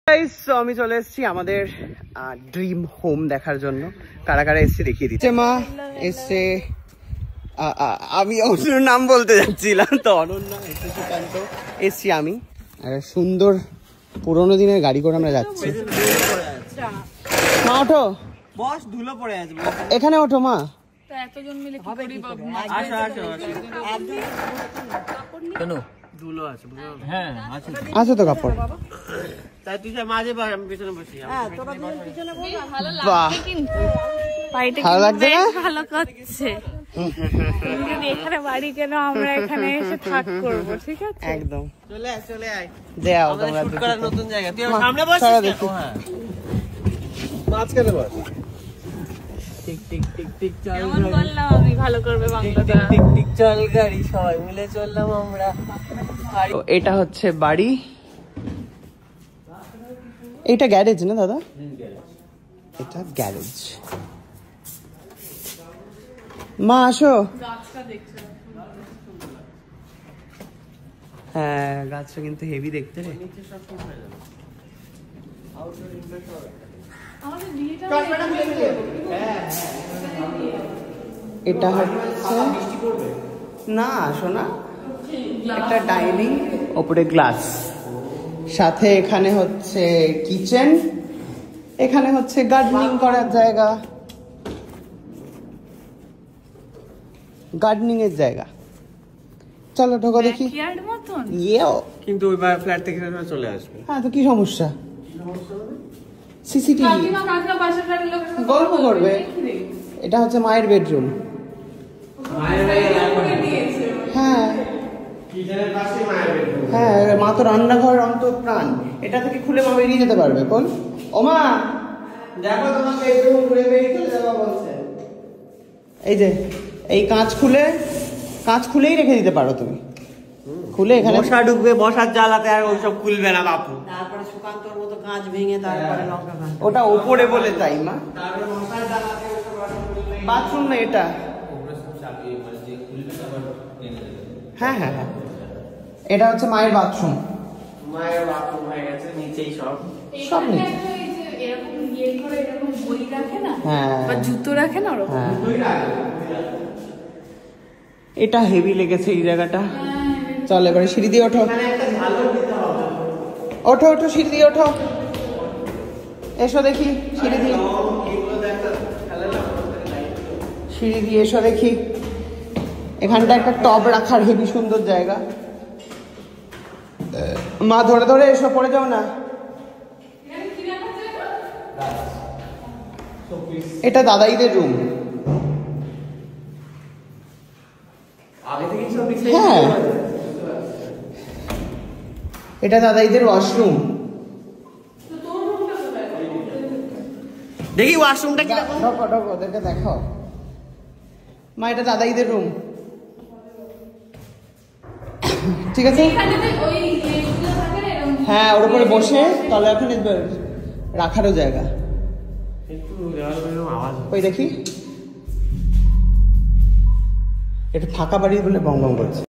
আমি চলে এসেছি আমাদের ড্রিম হোম দেখার জন্য। কারা কারা এসছে দেখিয়ে দিচ্ছে। মা এসছে, আমি অন্যর নাম বলতে যাচ্ছিলাম তো, অনন্যা এসছে, সুকান্ত এসছি আমি। সুন্দর পুরোনো দিনের গাড়ি করে আমরা যাচ্ছি। মা ওঠো, বস ধুলো পড়ে আছে, এখানে ওঠো মা। এতজন মিলে কি করি বাবা? কেন ধুলো আছে? হ্যাঁ আছে তো কাপড়। তাই তুই মাঝে বস, আমি পিছনে বসি। ভালো লাগছে কিন্তু বাড়িটা ভালো লাগছে না? ভালো করছে। যদি এখানে বাড়ি কেন আমরা এখানে এসে থাক করব, ঠিক আছে? একদম চলে আয়, চলে আয়। যাও আমাদের তোমরা শুট করার নতুন জায়গা। তুই মা, সামনে বস। সারা দেখি। হ্যাঁ মাঝখানে বস। টিক টিক টিক টিক চল কেমন বললাম আমি ভালো করবে বাংলাটা। টিক টিক চল গাড়ি, সবাই মিলে চললাম আমরা। তো এটা হচ্ছে বাড়ি, এটা গ্যারেজ না দাদা? এটা গ্যারেজ। মা আসো। হ্যাঁ গাছটা কিন্তু হেভি দেখতে রে। এটা হচ্ছে না শোনা, একটা ডাইনিং, ওপরে গ্লাস, সাথে এখানে হচ্ছে কিচেন, এখানে হচ্ছে গার্ডেনিং করার জায়গা, গার্ডেনিং এর জায়গা। চলো ঢোকো দেখি। ব্যাকইয়ার্ড মতন। ইয়েও কিন্তু ওই ফ্ল্যাট থেকে চলে আসবে। হ্যাঁ তো কি সমস্যা? সিসিটিভি কাকিমা কাকা পাশের বাড়ির লোকের সাথে গল্প করবে। এটা হচ্ছে মায়ের বেডরুম। হ্যাঁ হ্যাঁ, মা তো রান্নাঘর অন্তঃপ্রাণ, এটা থেকে খুলে মা বেরিয়ে যেতে পারবে। কোন ও মা দেখো তোমার বেডরুম ঘুরে বেরিয়ে চলে যাবো বলছে। এই যে এই কাঁচ খুলেই রেখে দিতে পারো তুমি, খুলে এখানে মশা ঢুকবে, মশার জ্বালাতে আর ওইসব খুলবে না বাপু। তারপরে সুকান্তর মতো কাঁচ ভেঙে তারপরে লঙ্কা কাঁচ, ওটা উপরে বলে তাই মা। তারপরে মশার জ্বালাতে বাথরুম না এটা? হ্যাঁ হ্যাঁ হ্যাঁ, এটা হচ্ছে মায়ের বাথরুম। মায়ের বাথরুম হয়ে গেছে, নিচেই সব সব নিচে। এরকম ইয়ে করে এরকম বই রাখে না, হ্যাঁ বা জুতো রাখে না ওরকম। হ্যাঁ, এটা হেভি লেগেছে এই জায়গাটা। চল এবারে সিঁড়ি দিয়ে ওঠো, ওঠো ওঠো সিঁড়ি দিয়ে ওঠো, এসো দেখি সিঁড়ি দিয়ে, সিঁড়ি দিয়ে এসো দেখি। এখানটা একটা টব রাখার হেভি সুন্দর জায়গা। মা ধরে ধরে এসো, পড়ে যাও না। এটা দাদাইদের রুম। হ্যাঁ এটা দাদাইদের ওয়াশরুম। দেখি ওয়াশরুমটা কি রকম। ঢোকো ঢোকো, ওদেরকে দেখাও। মা এটা দাদাইদের রুম, ঠিক আছে? হ্যাঁ ওর উপরে বসে তলে ওখানে রাখারও জায়গা। ওই দেখি, এটা ফাঁকা বাড়ি বলে বং বং করছে।